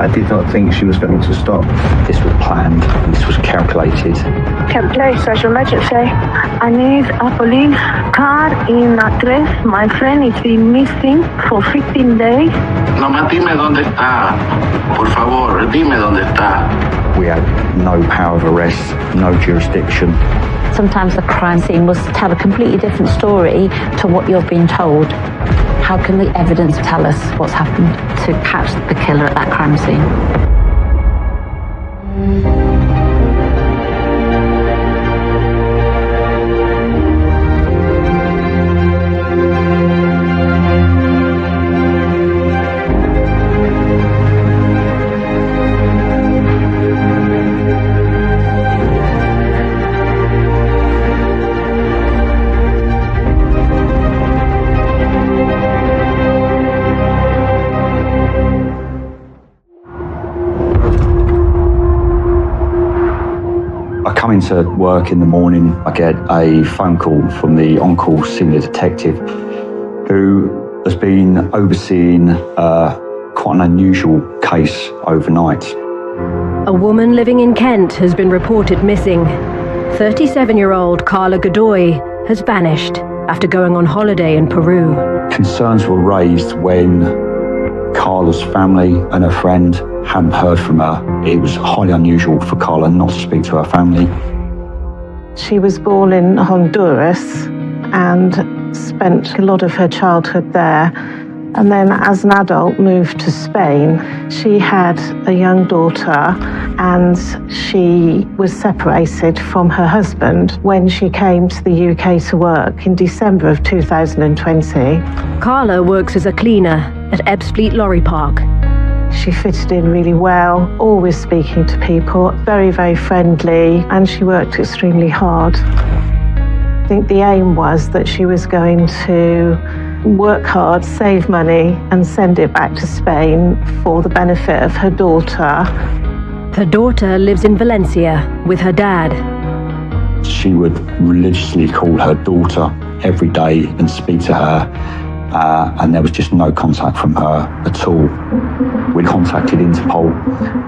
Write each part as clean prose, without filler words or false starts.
I did not think she was going to stop. This was planned, this was calculated. Special emergency. I need a police car in address. My friend is been missing for 15 days. Nomás dime dónde está. Por favor, dime dónde está. We had no power of arrest, no jurisdiction. Sometimes the crime scene will tell a completely different story to what you're being told. How can the evidence tell us what's happened to catch the killer at that crime scene? I come into work in the morning, I get a phone call from the on-call senior detective who has been overseeing quite an unusual case overnight. A woman living in Kent has been reported missing. 37-year-old Carla Godoy has vanished after going on holiday in Peru. Concerns were raised when Carla's family and her friend hadn't heard from her. It was highly unusual for Carla not to speak to her family. She was born in Honduras and spent a lot of her childhood there. And then as an adult moved to Spain. She had a young daughter and she was separated from her husband when she came to the UK to work in December of 2020. Carla works as a cleaner at Epsiode lorry park. She fitted in really well, always speaking to people, very, very friendly, and she worked extremely hard. I think the aim was that she was going to work hard, save money, and send it back to Spain for the benefit of her daughter. Her daughter lives in Valencia with her dad. She would religiously call her daughter every day and speak to her. And there was just no contact from her at all. We contacted Interpol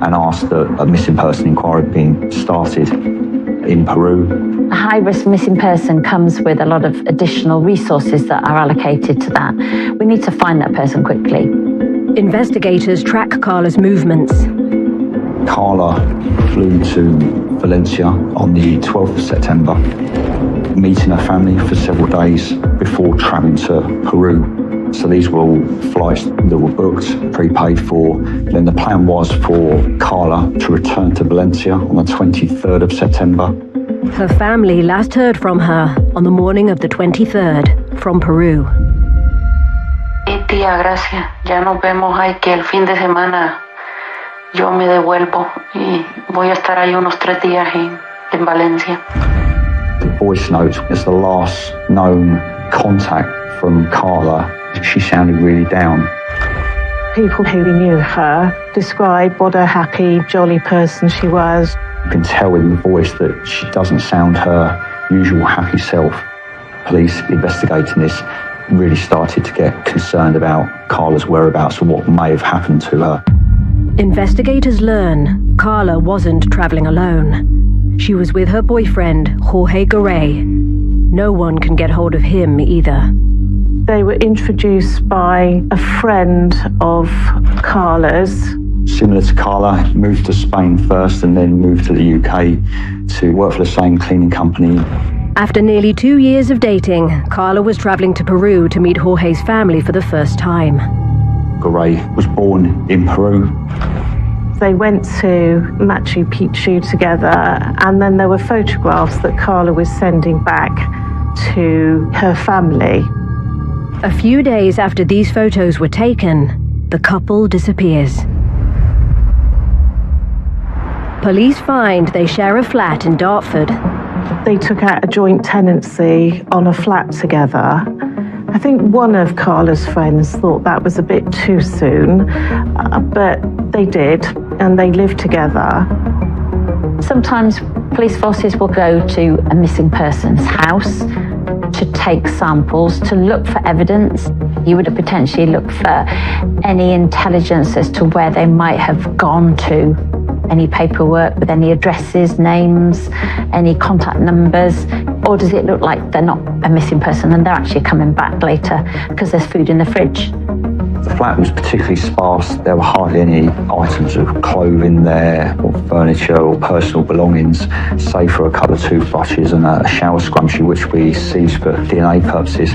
and asked that a missing person inquiry being started in Peru. A high-risk missing person comes with a lot of additional resources that are allocated to that. We need to find that person quickly. Investigators track Carla's movements. Carla flew to Valencia on the 12th of September, meeting her family for several days before travelling to Peru. So these were all flights that were booked, prepaid for. Then the plan was for Carla to return to Valencia on the 23rd of September. Her family last heard from her on the morning of the 23rd from Peru. Tía, gracias. Ya nos vemos ahí que el fin de semana yo me devuelvo y voy a estar ahí unos 3 días en Valencia. The voice note is the last known contact from Carla. She sounded really down. People who knew her described what a happy, jolly person she was. You can tell in the voice that she doesn't sound her usual happy self. Police investigating this really started to get concerned about Carla's whereabouts and what may have happened to her. Investigators learn Carla wasn't travelling alone. She was with her boyfriend, Jorge Garay. No one can get hold of him either. They were introduced by a friend of Carla's. Similar to Carla, moved to Spain first and then moved to the UK to work for the same cleaning company. After nearly 2 years of dating, Carla was travelling to Peru to meet Jorge's family for the first time. Garay was born in Peru. They went to Machu Picchu together, and then there were photographs that Carla was sending back to her family. A few days after these photos were taken, the couple disappears. Police find they share a flat in Dartford. They took out a joint tenancy on a flat together. I think one of Carla's friends thought that was a bit too soon, but they did, and they lived together. Sometimes police forces will go to a missing person's house to take samples, to look for evidence. You would have potentially looked for any intelligence as to where they might have gone to, any paperwork with any addresses, names, any contact numbers, or does it look like they're not a missing person and they're actually coming back later because there's food in the fridge? The flat was particularly sparse. There were hardly any items of clothing there, or furniture, or personal belongings, save for a couple of toothbrushes and a shower scrunchie, which we seized for DNA purposes.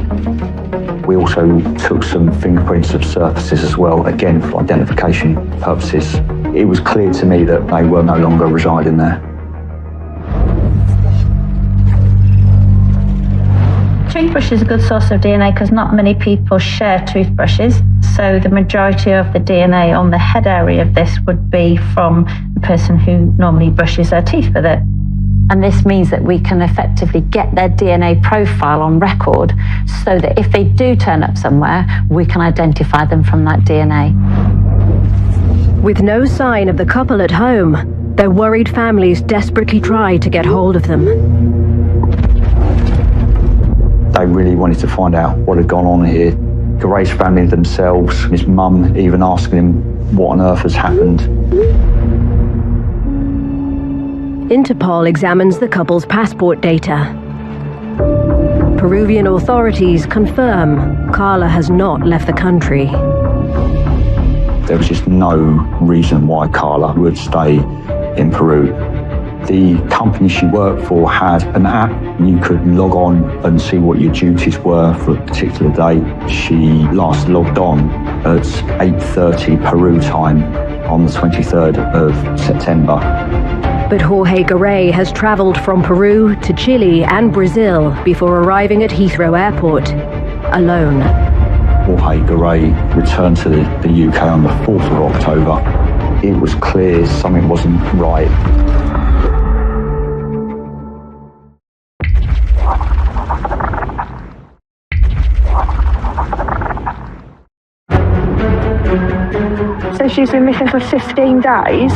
We also took some fingerprints of surfaces as well, again for identification purposes. It was clear to me that they were no longer residing there. Toothbrush is a good source of DNA because not many people share toothbrushes. So the majority of the DNA on the head area of this would be from the person who normally brushes their teeth with it. And this means that we can effectively get their DNA profile on record so that if they do turn up somewhere, we can identify them from that DNA. With no sign of the couple at home, their worried families desperately try to get hold of them. They really wanted to find out what had gone on here. Garay's family themselves, his mum even asking him what on earth has happened. Interpol examines the couple's passport data. Peruvian authorities confirm Carla has not left the country. There was just no reason why Carla would stay in Peru. The company she worked for had an app. You could log on and see what your duties were for a particular day. She last logged on at 8:30 Peru time on the 23rd of September. But Jorge Garay has travelled from Peru to Chile and Brazil before arriving at Heathrow Airport, alone. Jorge Garay returned to the UK on the 4th of October. It was clear something wasn't right. So she's been missing for 15 days?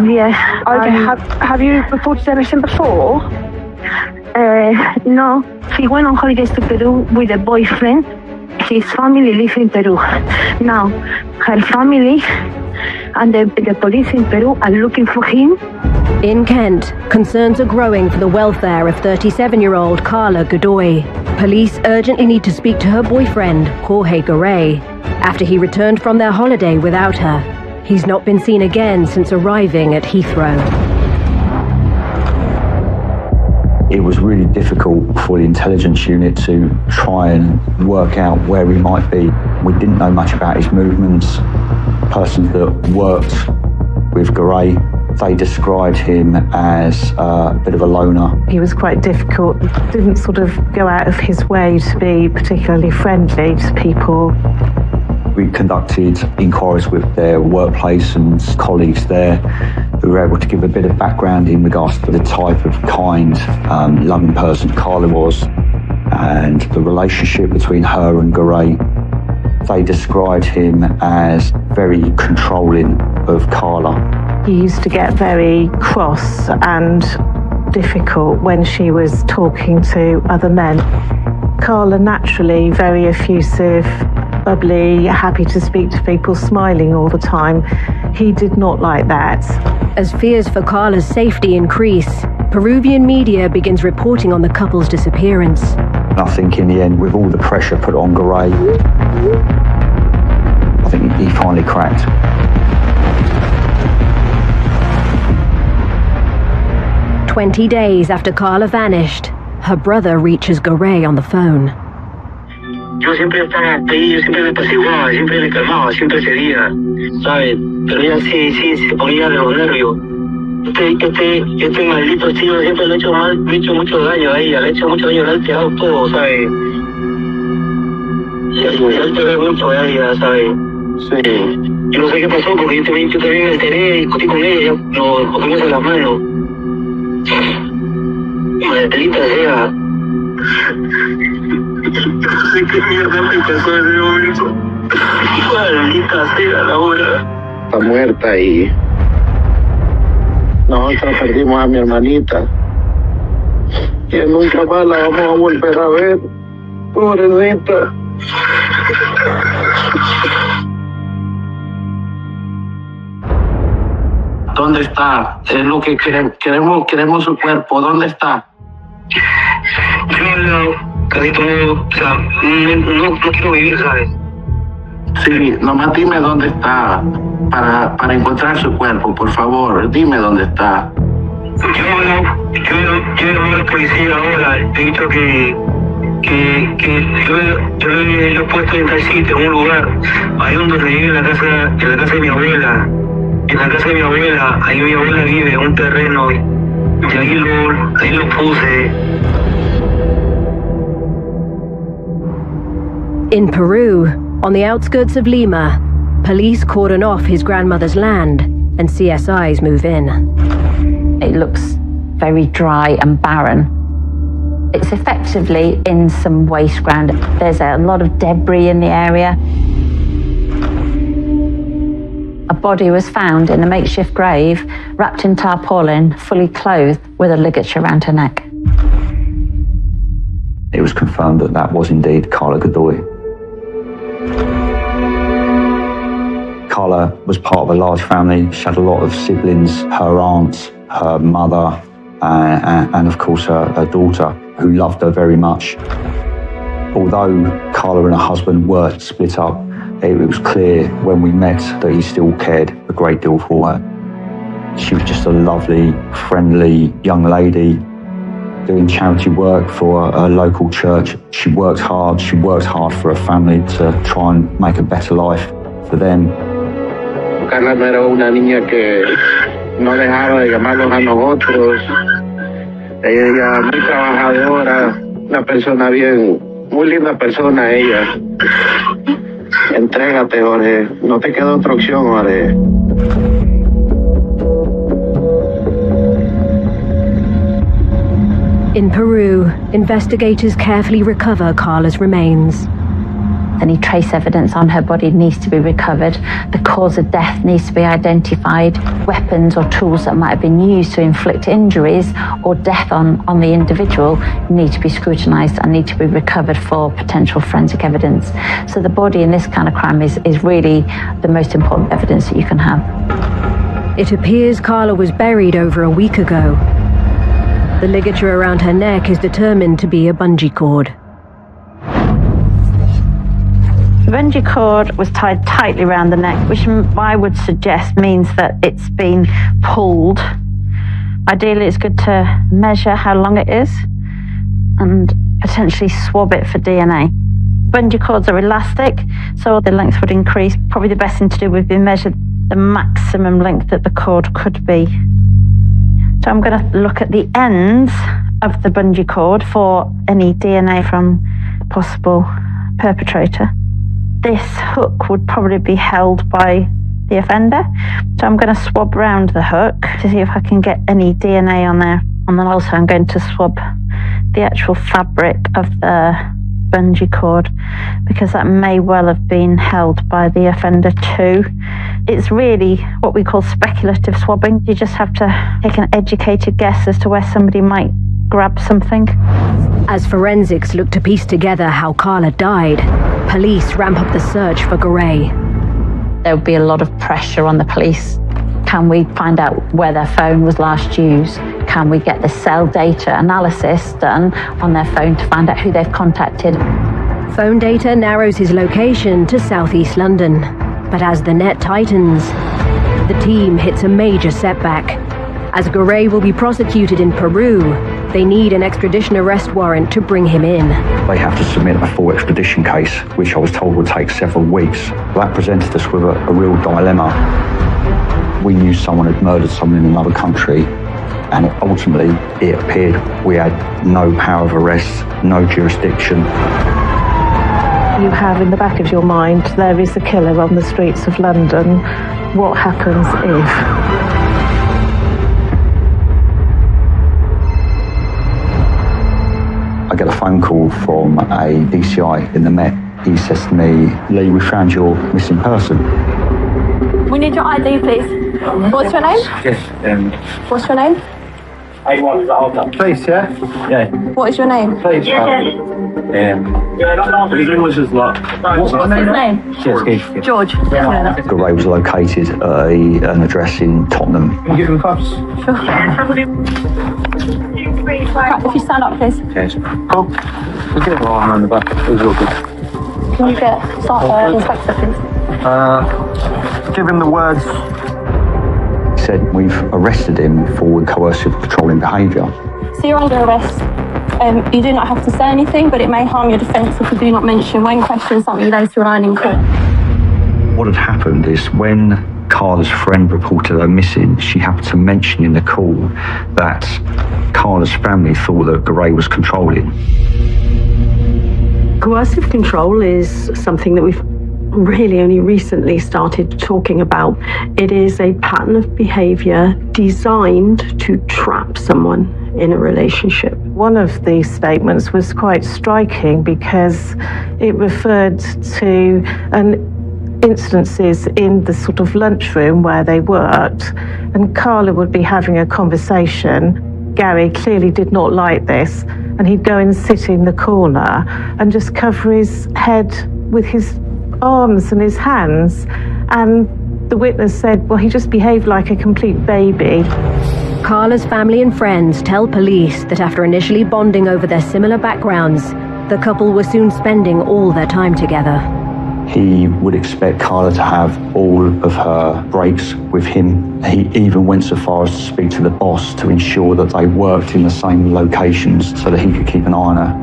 Yeah. Okay, have you reported her missing before? No. She went on holidays to Peru with a boyfriend. His family lives in Peru. Now, her family and the police in Peru are looking for him. In Kent, concerns are growing for the welfare of 37-year-old Carla Godoy. Police urgently need to speak to her boyfriend, Jorge Garay, after he returned from their holiday without her. He's not been seen again since arriving at Heathrow. It was really difficult for the intelligence unit to try and work out where he might be. We didn't know much about his movements. Persons that worked with Garay, they described him as a bit of a loner. He was quite difficult, didn't sort of go out of his way to be particularly friendly to people. We conducted inquiries with their workplace and colleagues there who were able to give a bit of background in regards to the type of kind, loving person Carla was and the relationship between her and Garay. They described him as very controlling of Carla. He used to get very cross and difficult when she was talking to other men. Carla, naturally very effusive, bubbly, happy to speak to people, smiling all the time. He did not like that. As fears for Carla's safety increase, Peruvian media begins reporting on the couple's disappearance. And I think in the end, with all the pressure put on Garay, I think he finally cracked. "20 days after Carla vanished, her brother reaches Garay on the phone. Yo siempre estaba ahí, yo siempre me apaciguaba, siempre me calmaba, siempre cedía, ¿sabes? Pero ella sí se ponía de los nervios. Este maldito tío siempre le ha hecho mucho daño a ella, le ha hecho mucho daño, le ha alterado todo, ¿sabes? Le ha alterado mucho a ella, ¿sabes? Sí. Yo no sé qué pasó, porque yo también me enteré, discutí con ella, nos pusimos en las manos. Maldita sea. No sé qué mierda me pasó en ese momento. Maldita sea la hora. Está muerta y nosotros perdimos a mi hermanita. Que nunca más la vamos a volver a ver. Pobrecita. ¿Dónde está? Es lo que queremos su cuerpo. ¿Dónde está? Yo he hablado casi todo, o sea, no quiero vivir, ¿sabes? Sí, nomás dime dónde está para encontrar su cuerpo, por favor. Dime dónde está. Yo he hablado a la policía ahora, he dicho que yo lo he puesto en tal sitio, en un lugar, ahí donde vive en la casa de mi abuela. En la casa de mi abuela, ahí mi abuela vive en un terreno, y ahí lo puse. In Peru, on the outskirts of Lima, police cordon off his grandmother's land and CSIs move in. It looks very dry and barren. It's effectively in some waste ground. There's a lot of debris in the area. A body was found in a makeshift grave, wrapped in tarpaulin, fully clothed, with a ligature around her neck. It was confirmed that that was indeed Carla Godoy. Carla was part of a large family. She had a lot of siblings, her aunts, her mother, and of course her daughter, who loved her very much. Although Carla and her husband were split up, it was clear when we met that he still cared a great deal for her. She was just a lovely, friendly young lady doing charity work for a local church. She worked hard for her family to try and make a better life for them. Carla no era una niña que no dejaba de llamarnos a nosotros. Ella muy trabajadora, una persona bien, muy linda persona ella. Entrégate, Jorge. No te queda otra opción, Jorge. In Peru, investigators carefully recover Carla's remains. Any trace evidence on her body needs to be recovered. The cause of death needs to be identified. Weapons or tools that might have been used to inflict injuries or death on the individual need to be scrutinised and need to be recovered for potential forensic evidence. So the body in this kind of crime is really the most important evidence that you can have. It appears Carla was buried over a week ago. The ligature around her neck is determined to be a bungee cord. The bungee cord was tied tightly around the neck, which I would suggest means that it's been pulled. Ideally, it's good to measure how long it is and potentially swab it for DNA. Bungee cords are elastic, so the length would increase. Probably the best thing to do would be measure the maximum length that the cord could be. So I'm going to look at the ends of the bungee cord for any DNA from the possible perpetrator. This hook would probably be held by the offender. So I'm going to swab round the hook to see if I can get any DNA on there. And then also I'm going to swab the actual fabric of the bungee cord, because that may well have been held by the offender too. It's really what we call speculative swabbing. You just have to take an educated guess as to where somebody might grab something. As forensics look to piece together how Carla died, police ramp up the search for Garay. There would be a lot of pressure on the police. Can we find out where their phone was last used? Can we get the cell data analysis done on their phone to find out who they've contacted? Phone data narrows his location to southeast London. But as the net tightens, the team hits a major setback. As Garay will be prosecuted in Peru, they need an extradition arrest warrant to bring him in. They have to submit a full extradition case, which I was told would take several weeks. That presented us with a real dilemma. We knew someone had murdered someone in another country, and ultimately it appeared we had no power of arrest, no jurisdiction. You have in the back of your mind, there is a killer on the streets of London. What happens if? I get a phone call from a DCI in the Met. He says to me, "Lee, we found your missing person." We need your ID, please. What's your name? Yes, What's your name? Please, yeah? Yeah. What is your name? Please, his English is like... What's his name? George. Garay was located at an address in Tottenham. Can you give him cuffs? Sure. If you stand up, please. Cheers. Cool. We'll give him an arm around the back. It was all good. Can you get inspector, please? Give him the words. He said, we've arrested him for coercive controlling behaviour. So you're under arrest. You do not have to say anything, but it may harm your defence if you do not mention when questioned something later on in court. What had happened is when Carla's friend reported her missing, she happened to mention in the call that Carla's family thought that Garay was controlling. Coercive control is something that we've really only recently started talking about. It is a pattern of behaviour designed to trap someone in a relationship. One of these statements was quite striking because it referred to instances in the sort of lunchroom where they worked, and Carla would be having a conversation. Gary clearly did not like this, and he'd go and sit in the corner and just cover his head with his arms and his hands. And the witness said, well, he just behaved like a complete baby. Carla's family and friends tell police that after initially bonding over their similar backgrounds, the couple were soon spending all their time together. He would expect Carla to have all of her breaks with him. He even went so far as to speak to the boss to ensure that they worked in the same locations so that he could keep an eye on her.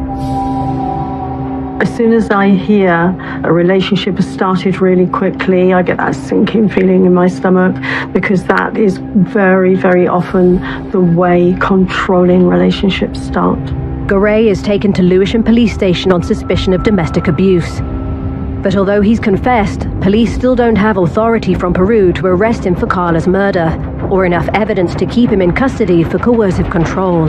As soon as I hear a relationship has started really quickly, I get that sinking feeling in my stomach, because that is very, very often the way controlling relationships start. Garay is taken to Lewisham Police Station on suspicion of domestic abuse. But although he's confessed, police still don't have authority from Peru to arrest him for Carla's murder, or enough evidence to keep him in custody for coercive control.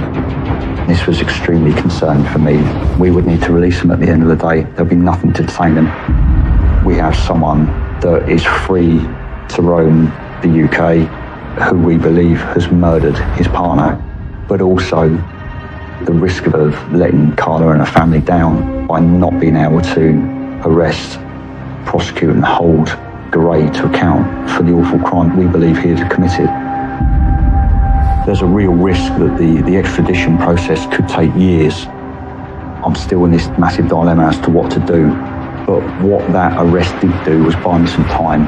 This was extremely concerning for me. We would need to release him at the end of the day. There'll be nothing to detain him. We have someone that is free to roam the UK, who we believe has murdered his partner, but also the risk of letting Carla and her family down by not being able to arrest, prosecute and hold Garay to account for the awful crime we believe he had committed. There's a real risk that the extradition process could take years. I'm still in this massive dilemma as to what to do, but what that arrest did do was buy me some time.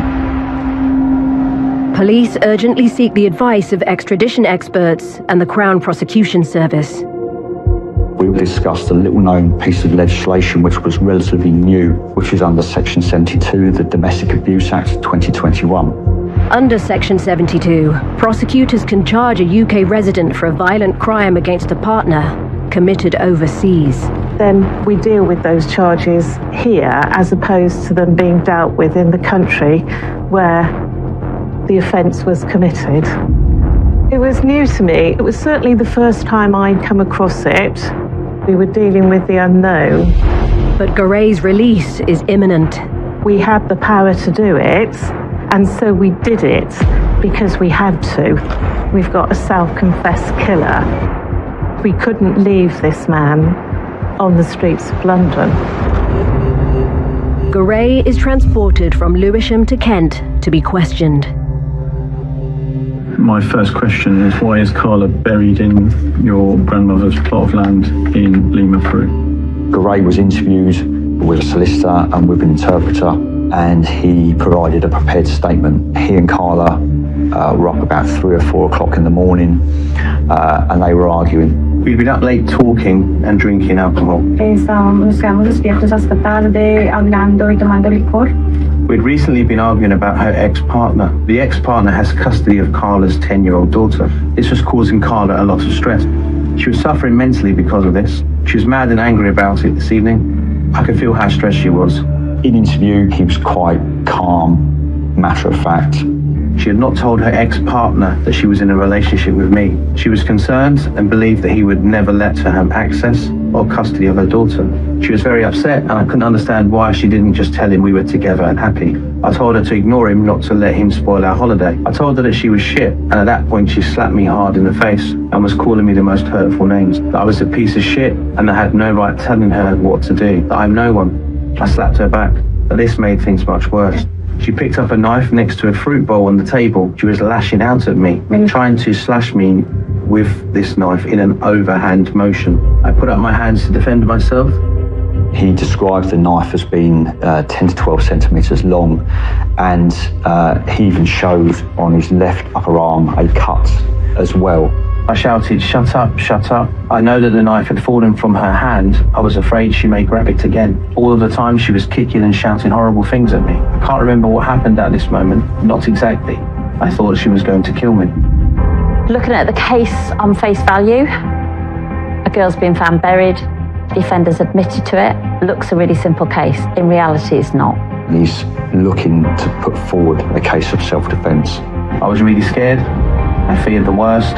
Police urgently seek the advice of extradition experts and the Crown Prosecution Service. We discussed a little-known piece of legislation which was relatively new, which is under Section 72 of the Domestic Abuse Act 2021. Under Section 72, prosecutors can charge a UK resident for a violent crime against a partner committed overseas. Then we deal with those charges here as opposed to them being dealt with in the country where the offence was committed. It was new to me. It was certainly the first time I'd come across it. We were dealing with the unknown. But Garay's release is imminent. We had the power to do it, and so we did it because we had to. We've got a self-confessed killer. We couldn't leave this man on the streets of London. Garay is transported from Lewisham to Kent to be questioned. My first question is, why is Carla buried in your grandmother's plot of land in Lima, Peru? Garay was interviewed with a solicitor and with an interpreter, and he provided a prepared statement. He and Carla were up about 3 or 4 o'clock in the morning, and they were arguing. We'd been up late talking and drinking alcohol. Nos quedamos despiertos hasta tarde hablando y tomando licor. We'd recently been arguing about her ex-partner. The ex-partner has custody of Carla's 10-year-old daughter. This was causing Carla a lot of stress. She was suffering mentally because of this. She was mad and angry about it this evening. I could feel how stressed she was. In interview, he was quite calm, matter of fact. She had not told her ex-partner that she was in a relationship with me. She was concerned and believed that he would never let her have access or custody of her daughter. She was very upset, and I couldn't understand why she didn't just tell him we were together and happy. I told her to ignore him, not to let him spoil our holiday. I told her that she was shit, and at that point she slapped me hard in the face and was calling me the most hurtful names. That I was a piece of shit, and I had no right telling her what to do. That I'm no one. I slapped her back, but this made things much worse. She picked up a knife next to a fruit bowl on the table. She was lashing out at me, trying to slash me with this knife in an overhand motion. I put up my hands to defend myself. He described the knife as being 10 to 12 centimetres long, and he even showed on his left upper arm a cut as well. I shouted, "Shut up, shut up." I know that the knife had fallen from her hand. I was afraid she may grab it again. All of the time she was kicking and shouting horrible things at me. I can't remember what happened at this moment, not exactly. I thought she was going to kill me. Looking at the case on face value, a girl's been found buried, the offender's admitted to it. Looks a really simple case. In reality, it's not. He's looking to put forward a case of self-defence. I was really scared. I feared the worst.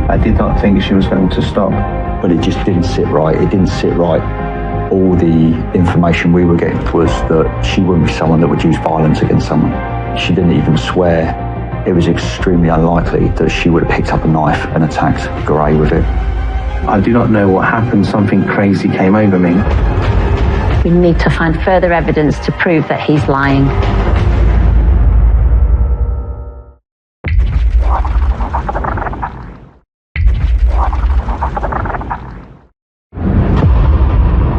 I did not think she was going to stop. But it just didn't sit right. It didn't sit right. All the information we were getting was that she wouldn't be someone that would use violence against someone. She didn't even swear. It was extremely unlikely that she would have picked up a knife and attacked Gray with it. I do not know what happened. Something crazy came over me. We need to find further evidence to prove that he's lying.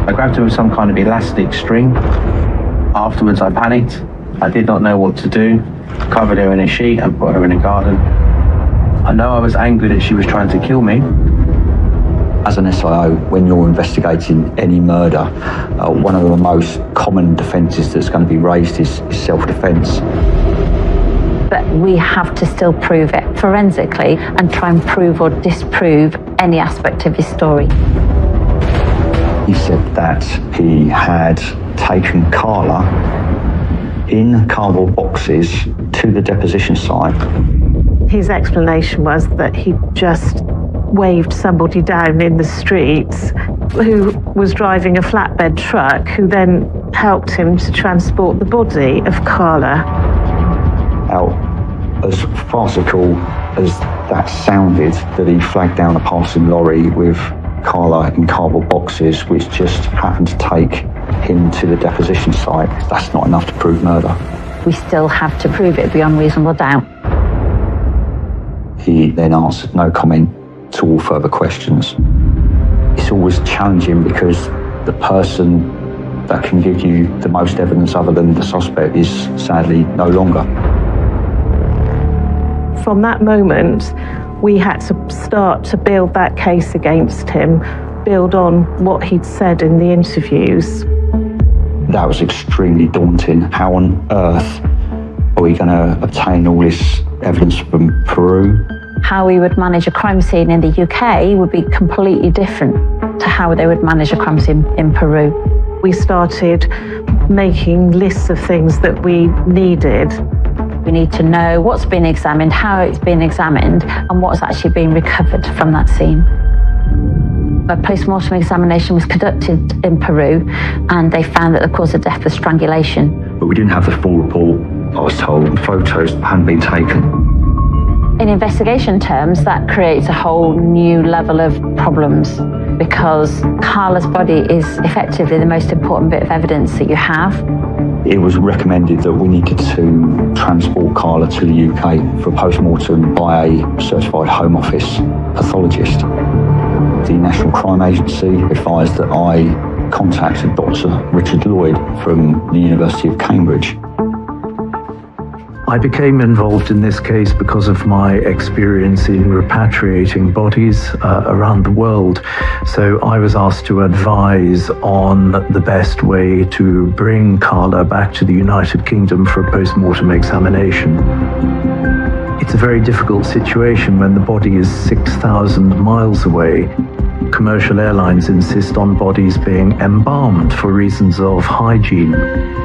I grabbed her with some kind of elastic string. Afterwards, I panicked. I did not know what to do. Covered her in a sheet and put her in a garden. I know I was angry that she was trying to kill me. As an SIO, when you're investigating any murder, one of the most common defences that's going to be raised is self-defence. But we have to still prove it forensically and try and prove or disprove any aspect of his story. He said that he had taken Carla in cardboard boxes to the deposition site. His explanation was that he just waved somebody down in the streets who was driving a flatbed truck, who then helped him to transport the body of Carla. Now, as farcical as that sounded, that he flagged down a passing lorry with Carla in cardboard boxes, which just happened to take him to the deposition site, that's not enough to prove murder. We still have to prove it beyond reasonable doubt. He then answered no comment to all further questions. It's always challenging because the person that can give you the most evidence other than the suspect is sadly no longer. From that moment, we had to start to build that case against him, build on what he'd said in the interviews. That was extremely daunting. How on earth are we going to obtain all this evidence from Peru? How we would manage a crime scene in the UK would be completely different to how they would manage a crime scene in Peru. We started making lists of things that we needed. We need to know what's been examined, how it's been examined, and what's actually been recovered from that scene. A post-mortem examination was conducted in Peru, and they found that the cause of death was strangulation. But we didn't have the full report. I was told photos hadn't been taken. In investigation terms, that creates a whole new level of problems, because Carla's body is effectively the most important bit of evidence that you have. It was recommended that we needed to transport Carla to the UK for a post-mortem by a certified Home Office pathologist. The National Crime Agency advised that I contacted Dr. Richard Lloyd from the University of Cambridge. I became involved in this case because of my experience in repatriating bodies around the world. So I was asked to advise on the best way to bring Carla back to the United Kingdom for a post-mortem examination. It's a very difficult situation when the body is 6,000 miles away. Commercial airlines insist on bodies being embalmed for reasons of hygiene.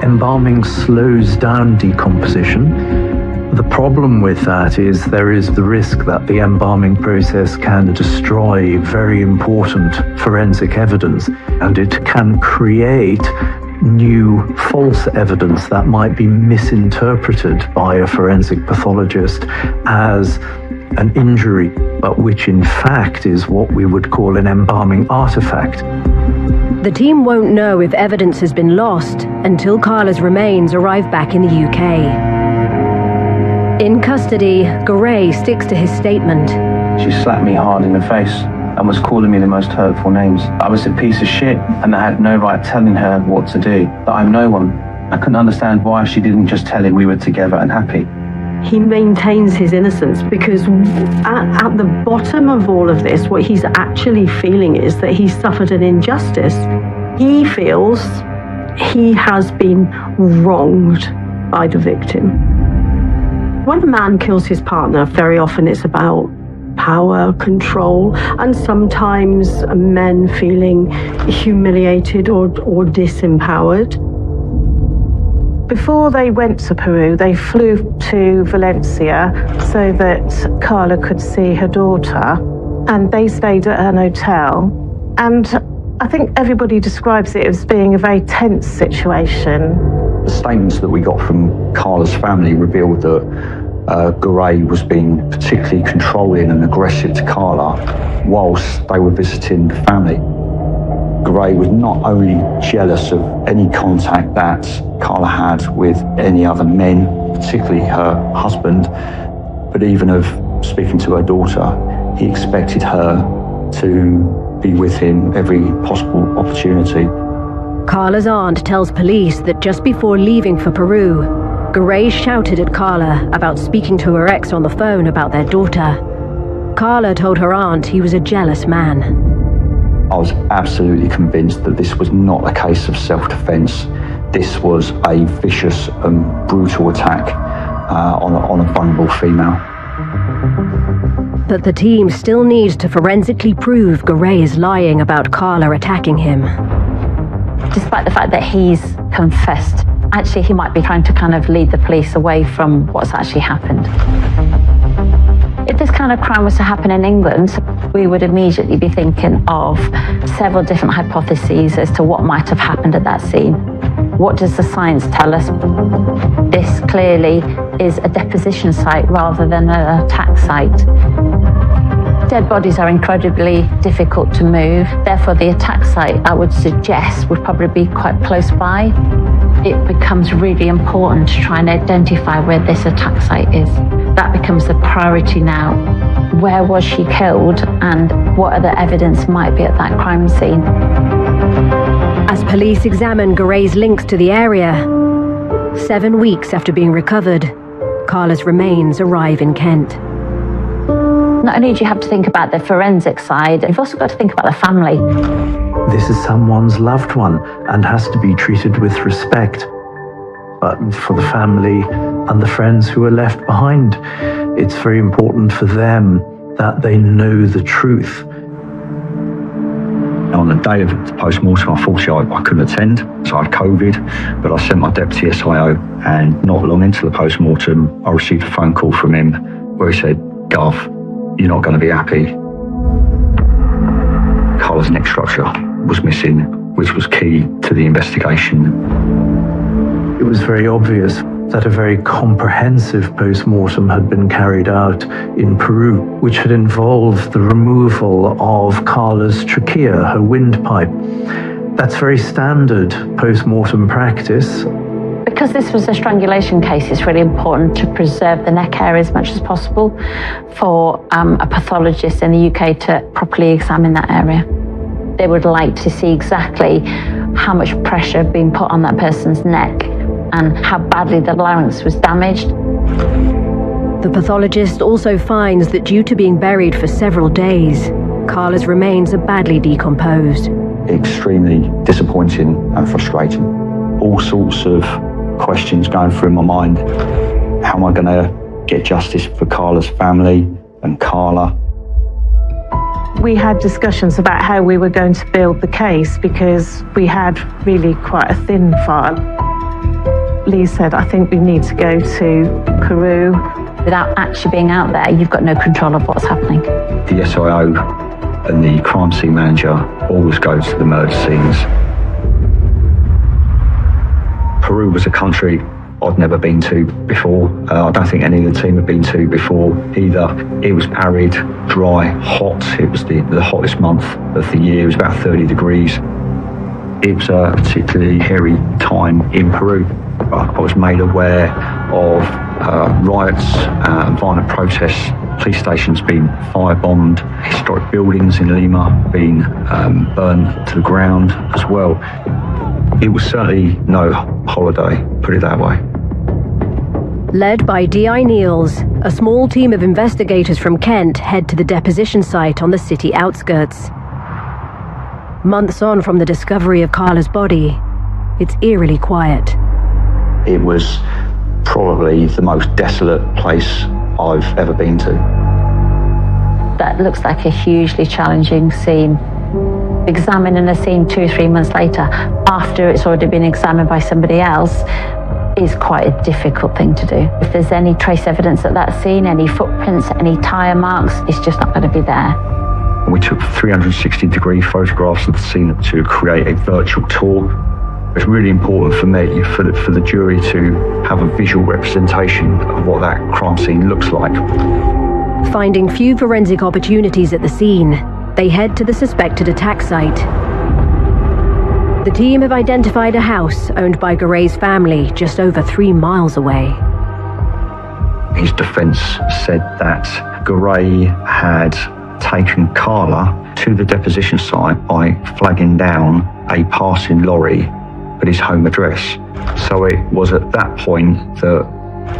Embalming slows down decomposition, The problem with that is there is the risk that the embalming process can destroy very important forensic evidence, and it can create new false evidence that might be misinterpreted by a forensic pathologist as an injury, but which in fact is what we would call an embalming artifact. The team won't know if evidence has been lost until Carla's remains arrive back in the UK. In custody, Garay sticks to his statement. She slapped me hard in the face and was calling me the most hurtful names. I was a piece of shit and I had no right telling her what to do. That I'm no one. I couldn't understand why she didn't just tell him we were together and happy. He maintains his innocence because at the bottom of all of this, what he's actually feeling is that he's suffered an injustice. He feels he has been wronged by the victim. When a man kills his partner, very often it's about power, control, and sometimes men feeling humiliated or disempowered. Before they went to Peru, they flew to Valencia so that Carla could see her daughter, and they stayed at an hotel. And I think everybody describes it as being a very tense situation. The statements that we got from Carla's family revealed that Garay was being particularly controlling and aggressive to Carla whilst they were visiting the family. Garay was not only jealous of any contact that Carla had with any other men, particularly her husband, but even of speaking to her daughter. He expected her to be with him every possible opportunity. Carla's aunt tells police that just before leaving for Peru, Garay shouted at Carla about speaking to her ex on the phone about their daughter. Carla told her aunt he was a jealous man. I was absolutely convinced that this was not a case of self-defense. This was a vicious and brutal attack on a vulnerable female. But the team still needs to forensically prove Garay is lying about Carla attacking him. Despite the fact that he's confessed, actually he might be trying to kind of lead the police away from what's actually happened. If this kind of crime was to happen in England, we would immediately be thinking of several different hypotheses as to what might have happened at that scene. What does the science tell us? This clearly is a deposition site rather than an attack site. Dead bodies are incredibly difficult to move, therefore the attack site, I would suggest, would probably be quite close by. It becomes really important to try and identify where this attack site is. That becomes the priority now. Where was she killed and what other evidence might be at that crime scene? As police examine Garay's links to the area, 7 weeks after being recovered, Carla's remains arrive in Kent. Not only do you have to think about the forensic side, you've also got to think about the family. This is someone's loved one and has to be treated with respect. But for the family and the friends who are left behind, it's very important for them that they know the truth. On the day of the post-mortem, unfortunately, I couldn't attend, so I had COVID, but I sent my deputy SIO, and not long into the post-mortem, I received a phone call from him where he said, "Gav, you're not going to be happy." Carla's neck structure was missing, which was key to the investigation. It was very obvious that a very comprehensive post-mortem had been carried out in Peru, which had involved the removal of Carla's trachea, her windpipe. That's very standard post-mortem practice. Because this was a strangulation case, it's really important to preserve the neck area as much as possible for a pathologist in the UK to properly examine that area. They would like to see exactly how much pressure had been put on that person's neck and how badly the larynx was damaged. The pathologist also finds that due to being buried for several days, Carla's remains are badly decomposed. Extremely disappointing and frustrating. All sorts of questions going through my mind. How am I going to get justice for Carla's family and Carla? We had discussions about how we were going to build the case because we had really quite a thin file. Lee said, I think we need to go to Peru. Without actually being out there, you've got no control of what's happening. The SIO and the crime scene manager always go to the murder scenes. Peru was a country I'd never been to before. I don't think any of the team had been to before either. It was arid, dry, hot. It was the hottest month of the year. It was about 30 degrees. It was a particularly hairy time in Peru. I was made aware of riots, violent protests, police stations being firebombed, historic buildings in Lima being burned to the ground as well. It was certainly no holiday, put it that way. Led by D.I. Niels, a small team of investigators from Kent head to the deposition site on the city outskirts. Months on from the discovery of Carla's body, it's eerily quiet. It was probably the most desolate place I've ever been to. That looks like a hugely challenging scene. Examining a scene 2 or 3 months later, after it's already been examined by somebody else, is quite a difficult thing to do. If there's any trace evidence at that scene, any footprints, any tyre marks, it's just not going to be there. We took 360-degree photographs of the scene to create a virtual tour. It's really important for me, for the jury to have a visual representation of what that crime scene looks like. Finding few forensic opportunities at the scene, they head to the suspected attack site. The team have identified a house owned by Garay's family just over 3 miles away. His defence said that Garay had taken Carla to the deposition site by flagging down a passing lorry at his home address. So it was at that point that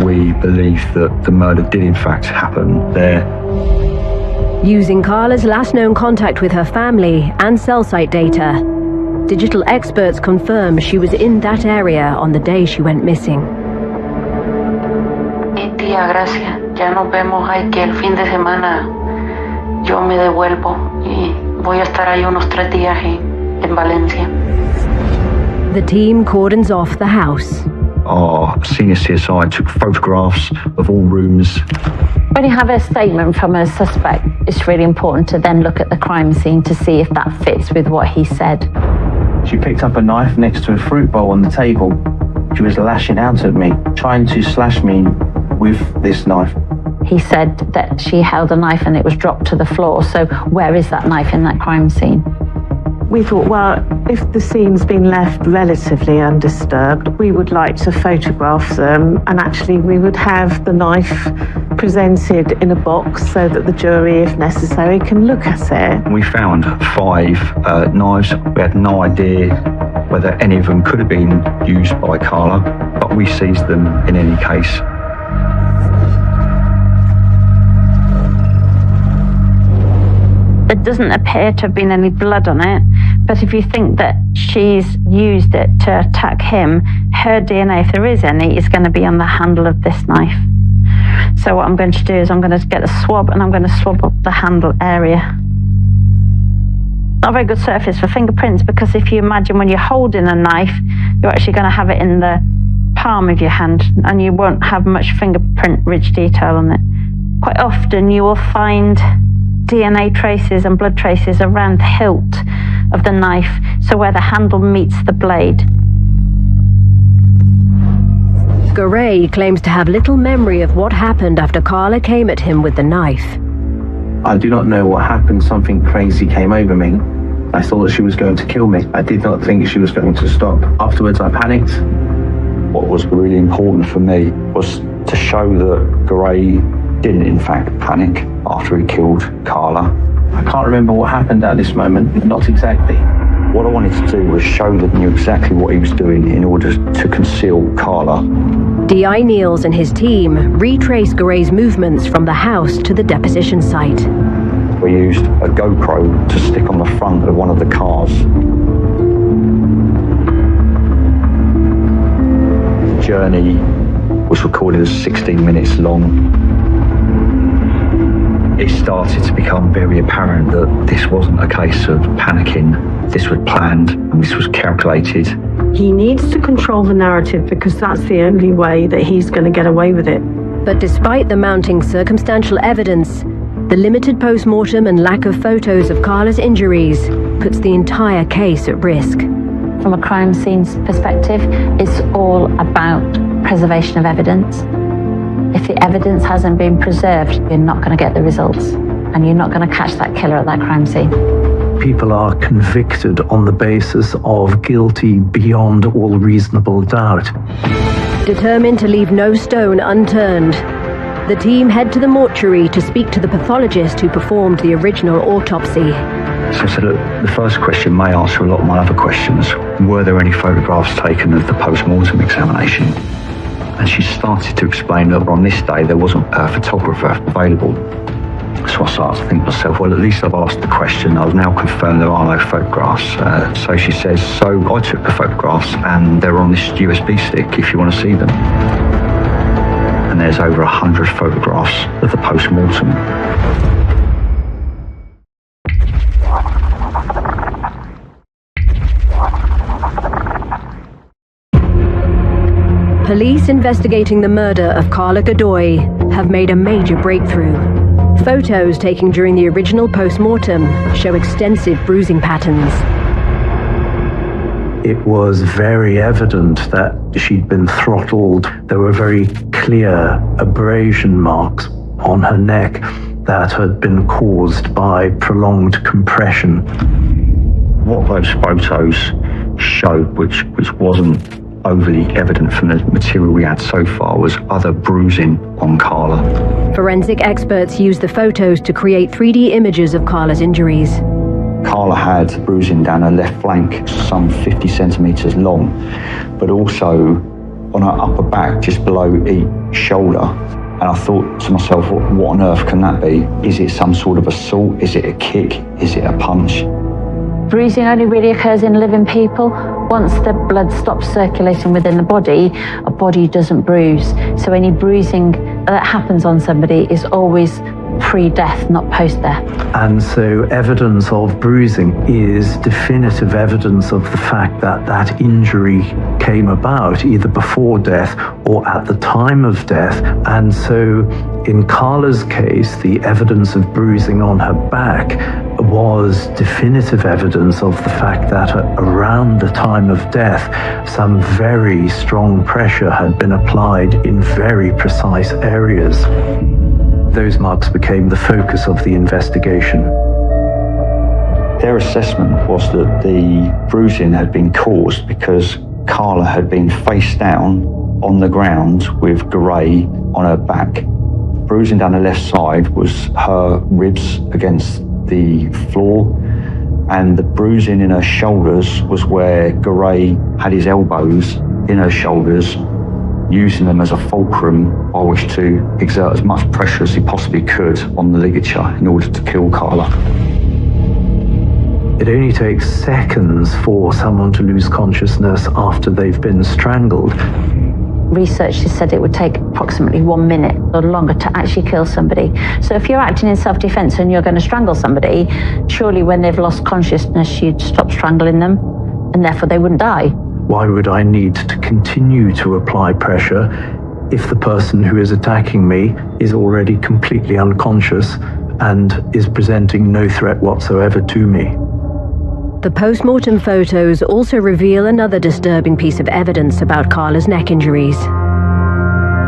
we believe that the murder did in fact happen there. Using Carla's last known contact with her family and cell site data, digital experts confirm she was in that area on the day she went missing. Tía, gracias. Ya nos vemos ahí que el fin de semana yo me devuelvo y voy a estar ahí unos 3 días en Valencia. The team cordons off the house. Our senior CSI took photographs of all rooms. When you have a statement from a suspect, it's really important to then look at the crime scene to see if that fits with what he said. She picked up a knife next to a fruit bowl on the table. She was lashing out at me, trying to slash me with this knife. He said that she held a knife and it was dropped to the floor. So where is that knife in that crime scene? We thought, well, if the scene's been left relatively undisturbed, we would like to photograph them, and actually we would have the knife presented in a box so that the jury, if necessary, can look at it. We found 5 knives. We had no idea whether any of them could have been used by Carla, but we seized them in any case. There doesn't appear to have been any blood on it, but if you think that she's used it to attack him, her DNA, if there is any, is going to be on the handle of this knife. So what I'm going to do is I'm going to get a swab and I'm going to swab up the handle area. Not a very good surface for fingerprints, because if you imagine when you're holding a knife, you're actually going to have it in the palm of your hand and you won't have much fingerprint ridge detail on it. Quite often you will find DNA traces and blood traces around the hilt of the knife, so where the handle meets the blade. Garay claims to have little memory of what happened after Carla came at him with the knife. I do not know what happened. Something crazy came over me. I thought that she was going to kill me. I did not think she was going to stop. Afterwards, I panicked. What was really important for me was to show that Garay didn't in fact panic after he killed Carla. I can't remember what happened at this moment, not exactly. What I wanted to do was show that he knew exactly what he was doing in order to conceal Carla. D.I. Niels and his team retrace Garay's movements from the house to the deposition site. We used a GoPro to stick on the front of one of the cars. The journey was recorded as 16 minutes long. It started to become very apparent that this wasn't a case of panicking. this was planned and this was calculated. He needs to control the narrative because that's the only way that he's going to get away with it. But despite the mounting circumstantial evidence, the limited post-mortem and lack of photos of Carla's injuries puts the entire case at risk. From a crime scene perspective, it's all about preservation of evidence. If the evidence hasn't been preserved, you're not going to get the results, and you're not going to catch that killer at that crime scene. People are convicted on the basis of guilty beyond all reasonable doubt. Determined to leave no stone unturned, the team head to the mortuary to speak to the pathologist who performed the original autopsy. So the first question may answer a lot of my other questions. Were there any photographs taken of the post-mortem examination? And she started to explain that on this day there wasn't a photographer available. So I started to think to myself, well, at least I've asked the question. I've now confirmed there are no photographs. So she says, so I took the photographs and they're on this USB stick if you want to see them. And there's over 100 photographs of the post-mortem. Police investigating the murder of Carla Godoy have made a major breakthrough. Photos taken during the original post-mortem show extensive bruising patterns. It was very evident that she'd been throttled. There were very clear abrasion marks on her neck that had been caused by prolonged compression. What those photos showed, which wasn't overly evident from the material we had so far, was other bruising on Carla. Forensic experts used the photos to create 3D images of Carla's injuries. Carla had bruising down her left flank, some 50 centimetres long, but also on her upper back, just below each shoulder. And I thought to myself, what on earth can that be? Is it some sort of assault? Is it a kick? Is it a punch? Bruising only really occurs in living people. Once the blood stops circulating within the body, a body doesn't bruise. So any bruising that happens on somebody is always pre-death, not post-death. And so evidence of bruising is definitive evidence of the fact that that injury came about either before death or at the time of death. And so in Carla's case, the evidence of bruising on her back was definitive evidence of the fact that around the time of death, some very strong pressure had been applied in very precise areas. Those marks became the focus of the investigation. Their assessment was that the bruising had been caused because Carla had been face down on the ground with Garay on her back. Bruising down the left side was her ribs against the floor, and the bruising in her shoulders was where Garay had his elbows in her shoulders, using them as a fulcrum by which to exert as much pressure as he possibly could on the ligature in order to kill Carla. It only takes seconds for someone to lose consciousness after they've been strangled. Researchers said it would take approximately 1 minute or longer to actually kill somebody. So if you're acting in self-defense and you're going to strangle somebody, surely when they've lost consciousness, you'd stop strangling them, and therefore they wouldn't die. Why would I need to continue to apply pressure if the person who is attacking me is already completely unconscious and is presenting no threat whatsoever to me? The post-mortem photos also reveal another disturbing piece of evidence about Carla's neck injuries.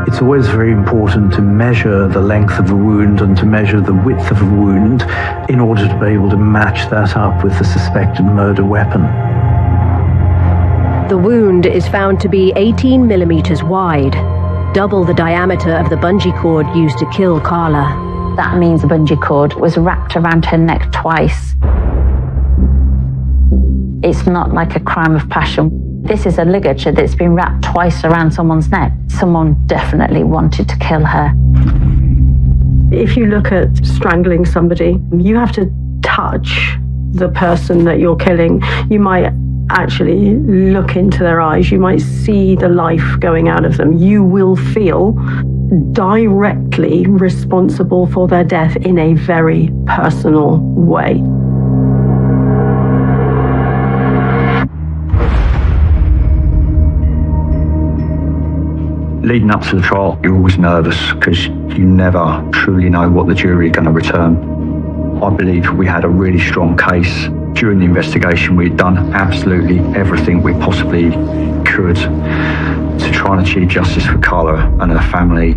It's always very important to measure the length of a wound and to measure the width of a wound in order to be able to match that up with the suspected murder weapon. The wound is found to be 18 millimeters wide, double the diameter of the bungee cord used to kill Carla. That means the bungee cord was wrapped around her neck twice. It's not like a crime of passion. This is a ligature that's been wrapped twice around someone's neck. Someone definitely wanted to kill her. If you look at strangling somebody, you have to touch the person that you're killing. You might actually look into their eyes. You might see the life going out of them. You will feel directly responsible for their death in a very personal way. Leading up to the trial, you're always nervous because you never truly know what the jury are going to return. I believe we had a really strong case. During the investigation, we'd done absolutely everything we possibly could to try and achieve justice for Carla and her family.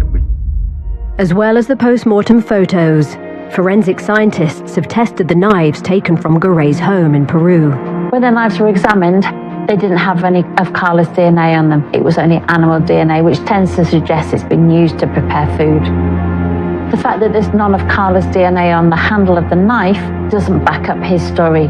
As well as the post-mortem photos, forensic scientists have tested the knives taken from Garay's home in Peru. When the knives were examined, they didn't have any of Carla's DNA on them. It was only animal DNA, which tends to suggest it's been used to prepare food. The fact that there's none of Carla's DNA on the handle of the knife doesn't back up his story.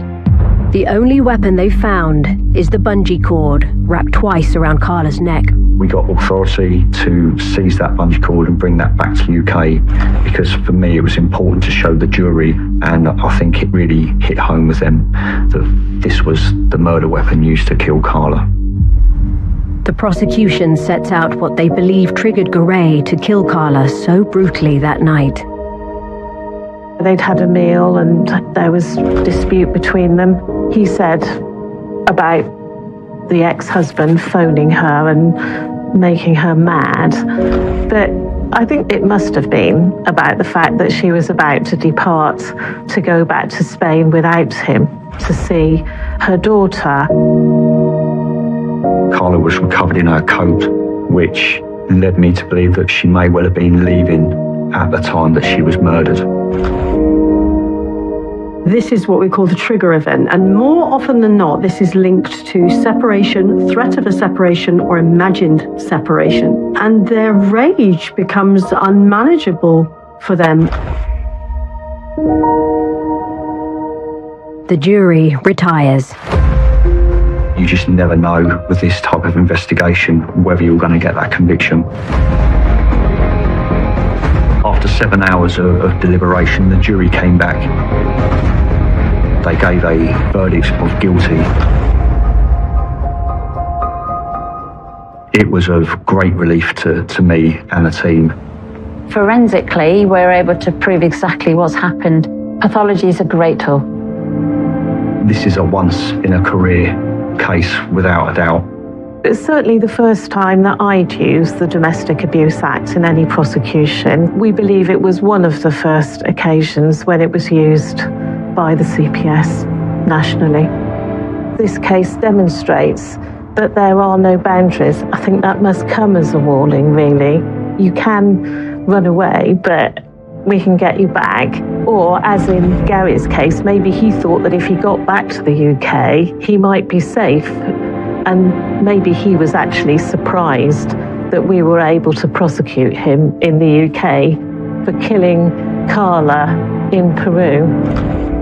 The only weapon they've found is the bungee cord, wrapped twice around Carla's neck. We got authority to seize that bungee cord and bring that back to the UK because for me it was important to show the jury, and I think it really hit home with them that this was the murder weapon used to kill Carla. The prosecution sets out what they believe triggered Garay to kill Carla so brutally that night. They'd had a meal and there was dispute between them. He said about the ex-husband phoning her and making her mad, but I think it must have been about the fact that she was about to depart to go back to Spain without him to see her daughter. Carla was recovered in her coat, which led me to believe that she may well have been leaving at the time that she was murdered. This is what we call the trigger event, and more often than not, this is linked to separation, threat of a separation, or imagined separation. And their rage becomes unmanageable for them. The jury retires. You just never know with this type of investigation whether you're going to get that conviction. After 7 hours of deliberation, the jury came back. They gave a verdict of guilty. It was of great relief to me and the team. Forensically, we're able to prove exactly what's happened. Pathology is a great tool. This is a once-in-a-career case, without a doubt. It's certainly the first time that I'd used the Domestic Abuse Act in any prosecution. We believe it was one of the first occasions when it was used by the CPS nationally. This case demonstrates that there are no boundaries. I think that must come as a warning, really. You can run away, but we can get you back. Or, as in Gary's case, maybe he thought that if he got back to the UK, he might be safe. And maybe he was actually surprised that we were able to prosecute him in the UK for killing Carla in Peru.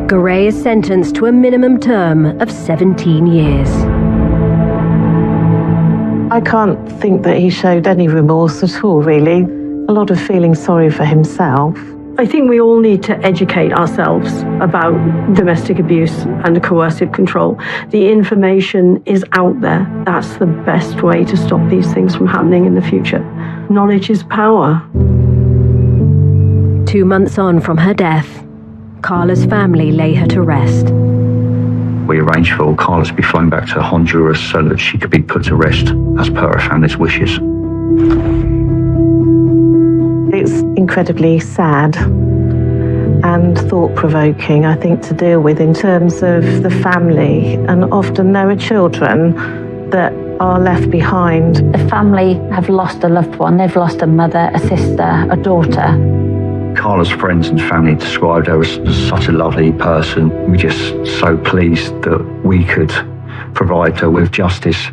Garay is sentenced to a minimum term of 17 years. I can't think that he showed any remorse at all, really. A lot of feeling sorry for himself. I think we all need to educate ourselves about domestic abuse and coercive control. The information is out there. That's the best way to stop these things from happening in the future. Knowledge is power. 2 months on from her death, Carla's family lay her to rest. We arranged for Carla to be flown back to Honduras so that she could be put to rest as per her family's wishes. It's incredibly sad and thought-provoking, I think, to deal with in terms of the family. And often there are children that are left behind. The family have lost a loved one. They've lost a mother, a sister, a daughter. Carla's friends and family described her as such a lovely person. We're just so pleased that we could provide her with justice.